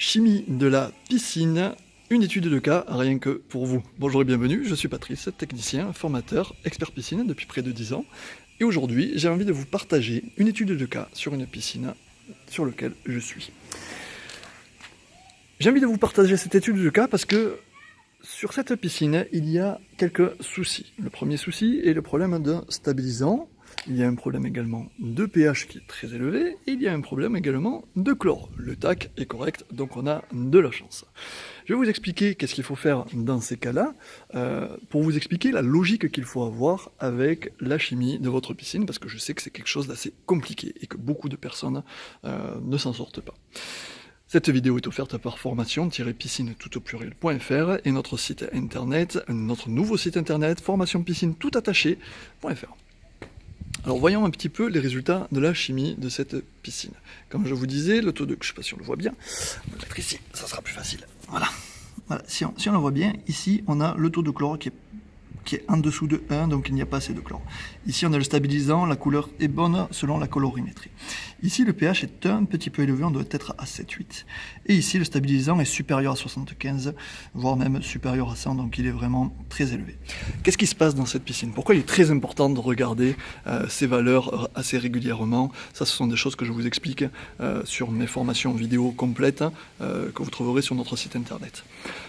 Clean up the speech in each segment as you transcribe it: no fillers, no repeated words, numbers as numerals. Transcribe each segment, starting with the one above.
Chimie de la piscine, une étude de cas rien que pour vous. Bonjour et bienvenue, je suis Patrice, technicien, formateur, expert piscine depuis près de 10 ans. Et aujourd'hui, j'ai envie de vous partager une étude de cas sur une piscine sur laquelle je suis. J'ai envie de vous partager cette étude de cas parce que sur cette piscine, il y a quelques soucis. Le premier souci est le problème d'un stabilisant. Il y a un problème également de pH qui est très élevé, et il y a un problème également de chlore. Le TAC est correct, donc on a de la chance. Je vais vous expliquer qu'est-ce qu'il faut faire dans ces cas-là, pour vous expliquer la logique qu'il faut avoir avec la chimie de votre piscine, parce que je sais que c'est quelque chose d'assez compliqué, et que beaucoup de personnes ne s'en sortent pas. Cette vidéo est offerte par formation-piscine-tout-au-pluriel.fr et notre site internet, notre nouveau site internet, formation-piscine-tout-attaché.fr. Alors voyons un petit peu les résultats de la chimie de cette piscine. Comme je vous disais, le taux de... Je ne sais pas si on le voit bien. On va le mettre ici, ça sera plus facile. Voilà. Si on le voit bien, ici on a le taux de chlore qui est en dessous de 1, donc il n'y a pas assez de chlore. Ici on a le stabilisant, la couleur est bonne selon la colorimétrie. Ici le pH est un petit peu élevé, on doit être à 7-8. Et ici le stabilisant est supérieur à 75, voire même supérieur à 100, donc il est vraiment très élevé. Qu'est-ce qui se passe dans cette piscine? Pourquoi il est très important de regarder ces valeurs assez régulièrement? Ça, ce sont des choses que je vous explique sur mes formations vidéo complètes que vous trouverez sur notre site internet.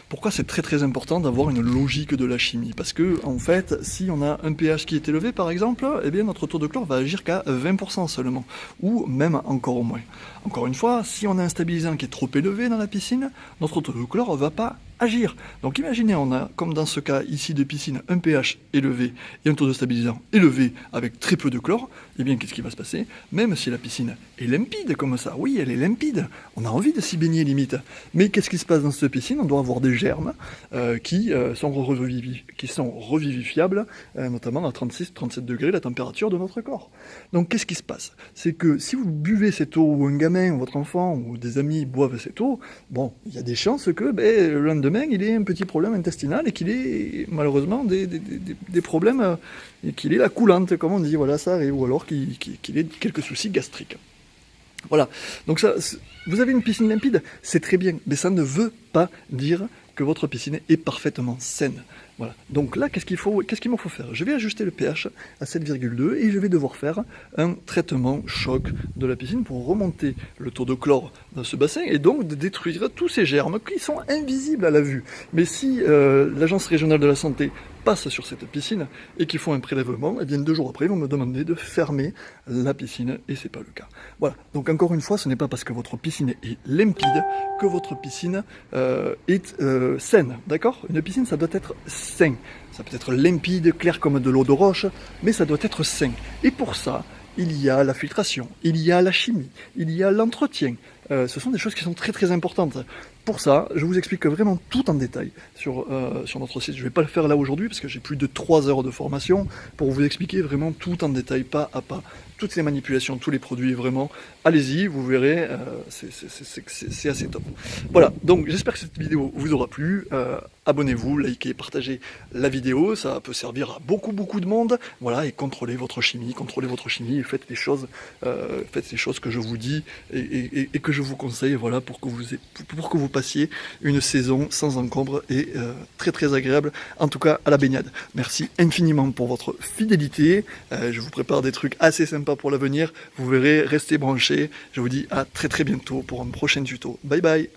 Pourquoi c'est très important d'avoir une logique de la chimie? Parce que, en fait, si on a un pH qui est élevé, par exemple, eh bien notre taux de chlore va agir qu'à 20% seulement, ou même encore moins. Encore une fois, si on a un stabilisant qui est trop élevé dans la piscine, notre taux de chlore ne va pas agir. Donc imaginez, on a, comme dans ce cas ici de piscine, un pH élevé et un taux de stabilisant élevé avec très peu de chlore, eh bien qu'est-ce qui va se passer? Même si la piscine est limpide comme ça, oui elle est limpide, on a envie de s'y baigner limite, mais qu'est-ce qui se passe dans cette piscine? On doit avoir des germes qui sont revivifiables, notamment à 36-37 degrés la température de notre corps. Donc qu'est-ce qui se passe? C'est que si vous buvez cette eau, ou un gamin, ou votre enfant, ou des amis boivent cette eau, bon, il y a des chances que le lendemain, il ait un petit problème intestinal et qu'il ait malheureusement des problèmes, et qu'il ait la coulante, comme on dit, voilà, ça arrive, ou alors qu'il ait quelques soucis gastriques. Voilà, donc ça, vous avez une piscine limpide, c'est très bien, mais ça ne veut pas dire que votre piscine est parfaitement saine. Voilà. Donc là, qu'est-ce qu'il me faut faire? Je vais ajuster le pH à 7,2 et je vais devoir faire un traitement choc de la piscine pour remonter le taux de chlore dans ce bassin et donc de détruire tous ces germes qui sont invisibles à la vue. Mais si l'Agence régionale de la santé passe sur cette piscine et qu'ils font un prélèvement, et bien 2 jours après, ils vont me demander de fermer la piscine et c'est pas le cas. Voilà. Donc encore une fois, ce n'est pas parce que votre piscine est limpide que votre piscine est saine, d'accord? Une piscine, ça doit être sain. Ça peut être limpide, clair comme de l'eau de roche, mais ça doit être sain. Et pour ça, il y a la filtration, il y a la chimie, il y a l'entretien. Ce sont des choses qui sont très importantes. Pour ça, je vous explique vraiment tout en détail sur notre site. Je ne vais pas le faire là aujourd'hui parce que j'ai plus de 3 heures de formation pour vous expliquer vraiment tout en détail, pas à pas. Toutes les manipulations, tous les produits, vraiment, allez-y, vous verrez, c'est assez top. Voilà, donc j'espère que cette vidéo vous aura plu. Abonnez-vous, likez, partagez la vidéo, ça peut servir à beaucoup de monde. Voilà, et contrôlez votre chimie et faites les choses que je vous dis et que je vous conseille, voilà, pour que vous passiez une saison sans encombre et très agréable, en tout cas à la baignade. Merci infiniment pour votre fidélité. Je vous prépare des trucs assez sympas pour l'avenir. Vous verrez, restez branchés. Je vous dis à très bientôt pour un prochain tuto. Bye bye.